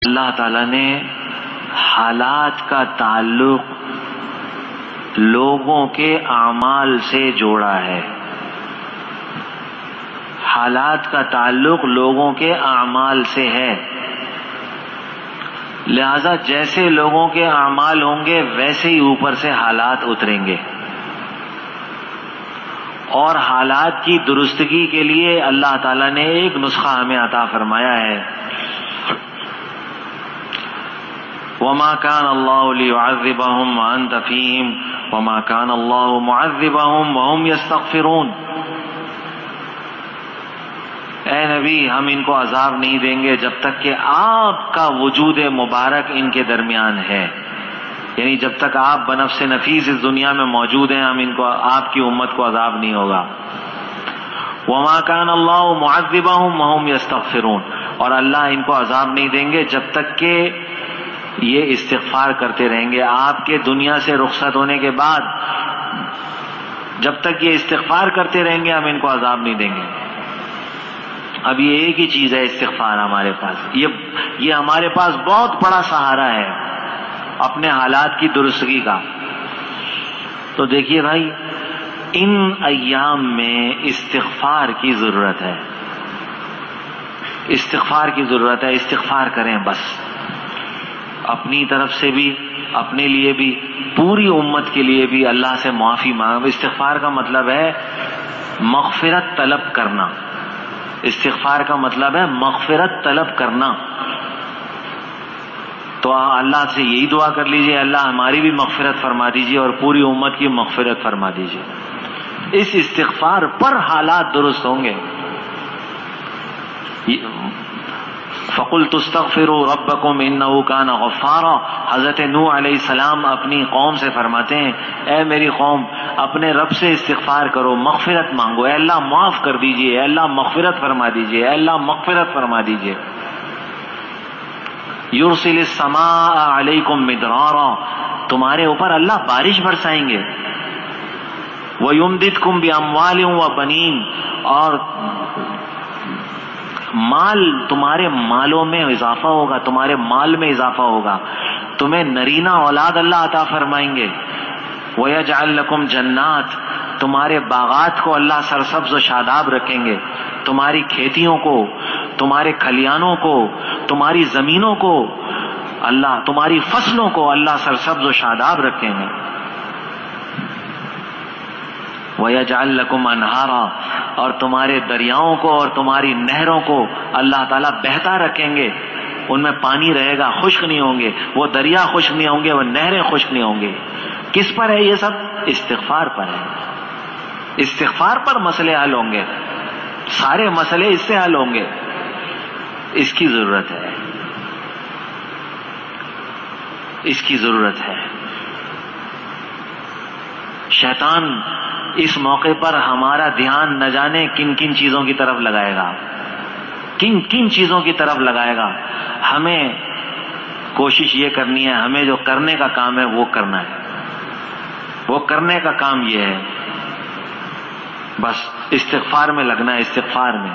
اللہ تعالیٰ نے حالات کا تعلق لوگوں کے اعمال سے جوڑا ہے. حالات کا تعلق لوگوں کے اعمال سے ہے، لہذا جیسے لوگوں کے اعمال ہوں گے ویسے ہی اوپر سے حالات اتریں گے. اور حالات کی درستگی کے لیے اللہ تعالیٰ نے ایک نسخہ ہمیں عطا فرمایا ہے. وَمَا كَانَ اللَّهُ لِيُعَذِّبَهُمْ وَأَنْتَ فِيهِمْ وَمَا كَانَ اللَّهُ مُعَذِّبَهُمْ وَهُمْ يَسْتَغْفِرُونَ. اے نبی، ہم ان کو عذاب نہیں دیں گے جب تک کہ آپ کا وجود مبارک ان کے درمیان ہے، یعنی جب تک آپ بنفس نفیس اس دنیا میں موجود ہیں ہم ان کو، آپ کی امت کو عذاب نہیں ہوگا. وَمَا كَانَ اللَّهُ مُعَذِّبَهُمْ وَهُمْ يَسْتَغْفِرُونَ، اور اللہ ان کو عذاب نہیں دیں گے جب تک کہ یہ استغفار کرتے رہیں گے. آپ کے دنیا سے رخصت ہونے کے بعد جب تک یہ استغفار کرتے رہیں گے ہم ان کو عذاب نہیں دیں گے. اب یہ ایک ہی چیز ہے استغفار ہمارے پاس، یہ ہمارے پاس بہت بڑا سہارا ہے اپنے حالات کی درستگی کا. تو دیکھیے بھائی، ان ایام میں استغفار کی ضرورت ہے، استغفار کی ضرورت ہے. استغفار کریں بس، اپنی طرف سے بھی، اپنے لیے بھی، پوری امت کے لیے بھی اللہ سے معافی مانگ. استغفار کا مطلب ہے مغفرت طلب کرنا. استغفار کا مطلب ہے مغفرت طلب کرنا. تو اللہ سے یہی دعا کر لیجئے، اللہ ہماری بھی مغفرت فرما دیجئے اور پوری امت کی مغفرت فرما دیجئے. اس استغفار پر حالات درست ہوں گے. فَقُلْتُ اسْتَغْفِرُوا رَبَّكُمْ إِنَّهُ كَانَ غَفَّارًا. حضرت نوح علیہ السلام اپنی قوم سے فرماتے ہیں، اے میری قوم، اپنے رب سے استغفار کرو، مغفرت مانگو، اے اللہ معاف کر دیجئے، اے اللہ مغفرت فرما دیجئے، اے اللہ مغفرت فرما دیجئے. يُرْسِلِ السَّمَاءَ عَلَيْكُمْ مِدْرَارًا، تمہارے اوپر اللہ بارش برسائیں گے. وَيُمْدِدْكُمْ بِأَمْوَالٍ وَبَنِينَ، اور مال، تمہارے مالوں میں اضافہ ہوگا، تمہارے مال میں اضافہ ہوگا، تمہیں نرینہ اولاد اللہ عطا فرمائیں گے. وَيَجْعَلْ لَكُمْ جَنَّاتٍ، تمہارے باغات کو اللہ سرسبز و شاداب رکھیں گے، تمہاری کھیتیوں کو، تمہارے کھلیانوں کو، تمہاری زمینوں کو اللہ، تمہاری فصلوں کو اللہ سرسبز و شاداب رکھیں گے. وَيَجْعَلْ لَكُمْ أَنْهَارًا، اور تمہارے دریاؤں کو اور تمہاری نہروں کو اللہ تعالیٰ بہتا رکھیں گے، ان میں پانی رہے گا، خشک نہیں ہوں گے، وہ دریا خشک نہیں ہوں گے، وہ نہریں خشک نہیں ہوں گے. کس پر ہے یہ سب؟ استغفار پر ہے. استغفار پر مسئلے حل ہوں گے، سارے مسئلے اس سے حل ہوں گے. اس کی ضرورت ہے، اس کی ضرورت ہے. شیطان اس موقع پر ہمارا دھیان نہ جانے کن کن چیزوں کی طرف لگائے گا، کن کن چیزوں کی طرف لگائے گا. ہمیں کوشش یہ کرنی ہے، ہمیں جو کرنے کا کام ہے وہ کرنا ہے، وہ کرنے کا کام یہ ہے، بس استغفار میں لگنا ہے، استغفار میں.